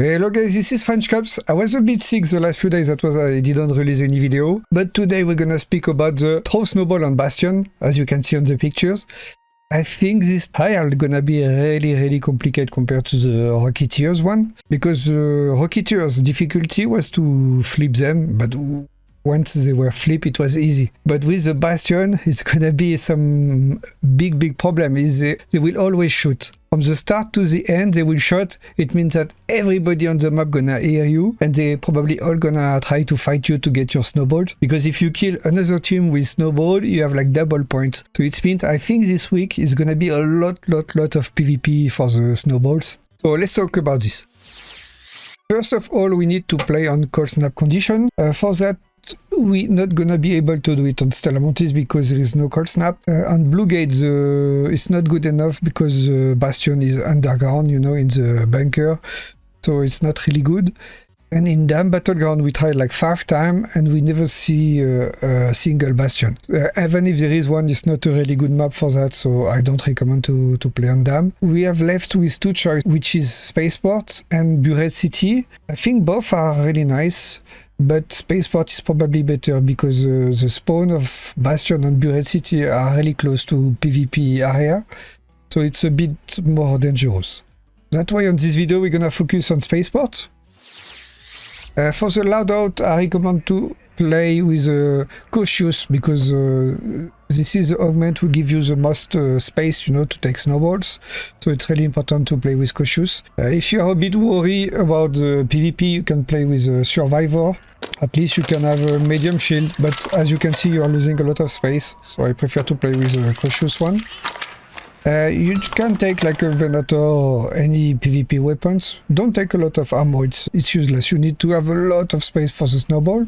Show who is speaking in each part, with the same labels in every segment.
Speaker 1: Hello guys, this is Frenchcops. I was a bit sick the last few days, that was I didn't release any video. But today we're gonna speak about the throw snowball on Bastion, as you can see on the pictures. I think this tile is gonna be really complicated compared to the Rocketeers one. Because the Rocketeers difficulty was to flip them, but once they were flipped it was easy. But with the Bastion it's gonna be some big problem, is they will always shoot. From the start to the end they will shoot. It means that everybody on the map gonna hear you and they probably all gonna try to fight you to get your snowballs. Because if you kill another team with snowball you have like double points. So it means I think this week is gonna be a lot of PvP for the snowballs. So let's talk about this. First of all we need to play on cold snap condition. For that we're not gonna be able to do it on Stellamontis because there is no cold snap. On Blue Gate it's not good enough because Bastion is underground, you know, in the bunker, so it's not really good. And in Dam Battleground we tried like 5 times and we never see a single Bastion. Even if there is one, it's not a really good map for that, so I don't recommend to play on Dam. We have left with 2 choices, which is Spaceport and Buried City. I think both are really nice, but Spaceport is probably better because the spawn of Bastion and Buried City are really close to PvP area, so it's a bit more dangerous. That's why on this video we're gonna focus on Spaceport. For the Loadout I recommend to play with Cautious because this is the augment who give you the most space, you know, to take snowballs. So it's really important to play with Cautious. If you are a bit worried about the PvP you can play with Survivor. At least you can have a medium shield, but as you can see you are losing a lot of space, so I prefer to play with a Cautious one. You can take like a Venator or any PvP weapons. Don't take a lot of ammo, it's useless. You need to have a lot of space for the snowball.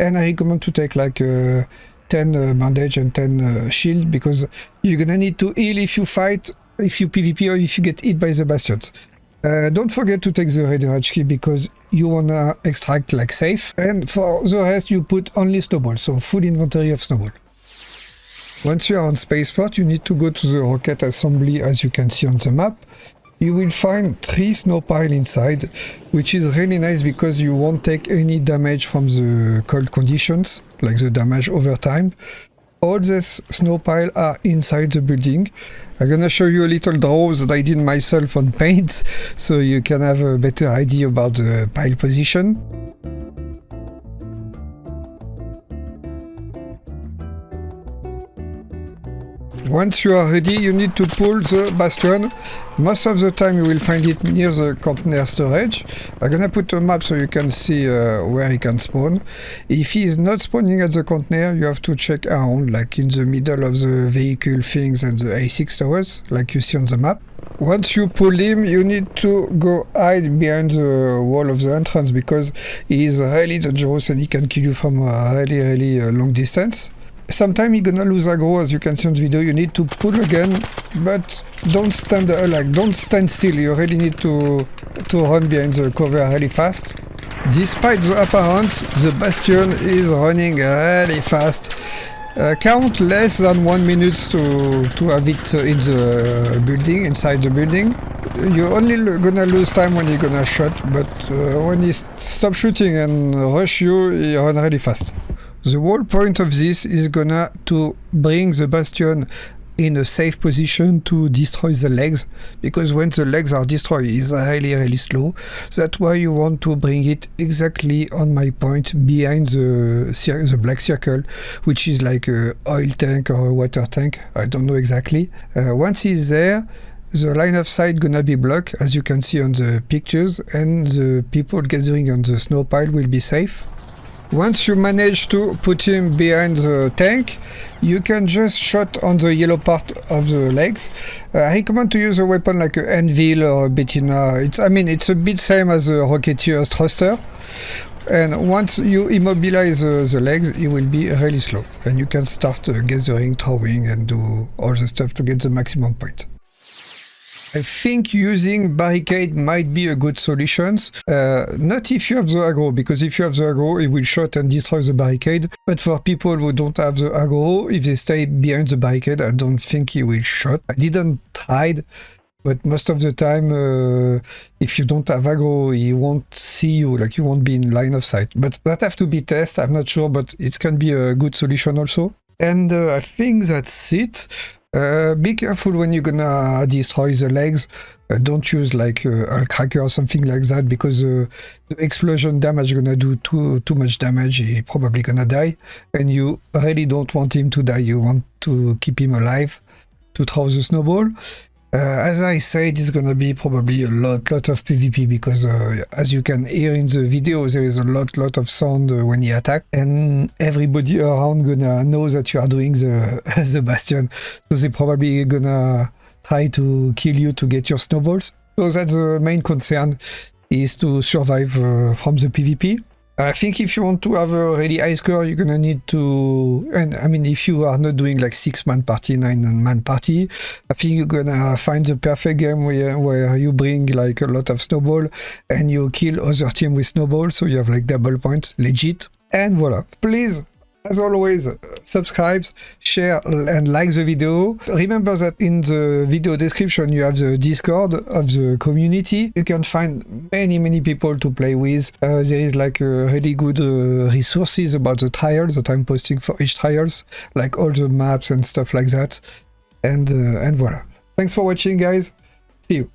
Speaker 1: And I recommend to take like 10 bandage and 10 shield, because you're gonna need to heal if you fight, if you PvP or if you get hit by the Bastions. Don't forget to take the radar key because you wanna extract like safe. And for the rest you put only snowball, so full inventory of snowball. Once you are on Spaceport, you need to go to the rocket assembly, as you can see on the map. You will find 3 snow piles inside, which is really nice because you won't take any damage from the cold conditions, like the damage over time. All these snow piles are inside the building. I'm gonna show you a little draw that I did myself on paint, so you can have a better idea about the pile position. Once you are ready, you need to pull the Bastion. Most of the time you will find it near the container storage. I'm gonna put a map so you can see where he can spawn. If he is not spawning at the container, you have to check around, like in the middle of the vehicle things and the A6 towers, like you see on the map. Once you pull him, you need to go hide behind the wall of the entrance because he is really dangerous and he can kill you from a really long distance. Sometimes you're gonna lose aggro, as you can see on the video. You need to pull again, but don't stand don't stand still. You really need to run behind the cover really fast. Despite the apparent, the Bastion is running really fast. Count less than 1 minute to have it in the building, inside the building. You're only gonna lose time when you're gonna shoot, but when you stop shooting and rush you, you run really fast. The whole point of this is gonna to bring the Bastion in a safe position to destroy the legs, because when the legs are destroyed it's really slow. That's why you want to bring it exactly on my point behind the black circle, which is like a oil tank or a water tank, I don't know exactly. Once he's there, the line of sight gonna be blocked, as you can see on the pictures, and the people gathering on the snow pile will be safe. Once you manage to put him behind the tank, you can just shoot on the yellow part of the legs. I recommend to use a weapon like an anvil or a Bettina. It's a bit same as a Rocketeer's thruster. And once you immobilize the legs, it will be really slow. And you can start gathering, throwing, and do all the stuff to get the maximum point. I think using barricade might be a good solution. Not if you have the aggro, because if you have the aggro, it will shoot and destroy the barricade. But for people who don't have the aggro, if they stay behind the barricade, I don't think it will shoot. I didn't try, but most of the time, if you don't have aggro, he won't see you, like you won't be in line of sight. But that have to be tested, I'm not sure, but it can be a good solution also. And I think that's it. Be careful when you're gonna destroy the legs. Don't use like a cracker or something like that, because the explosion damage gonna do too much damage. He probably gonna die, and you really don't want him to die. You want to keep him alive to throw the snowball. As I said, it's gonna be probably a lot of PvP, because as you can hear in the video, there is a lot of sound when he attack, and everybody around gonna know that you are doing the the Bastion, so they probably gonna try to kill you to get your snowballs. So that's the main concern, is to survive from the PvP. I think if you want to have a really high score, you're gonna need to, and I mean, if you are not doing like 6-man party, 9-man party, I think you're gonna find the perfect game where you bring like a lot of snowball and you kill other team with snowball, so you have like double points, legit. And voila. Please, as always, subscribe, share and like the video. Remember that in the video description you have the Discord of the community. You can find many people to play with. There is like really good resources about the trials that I'm posting for each trials, like all the maps and stuff like that. And voila. Thanks for watching, guys. See you.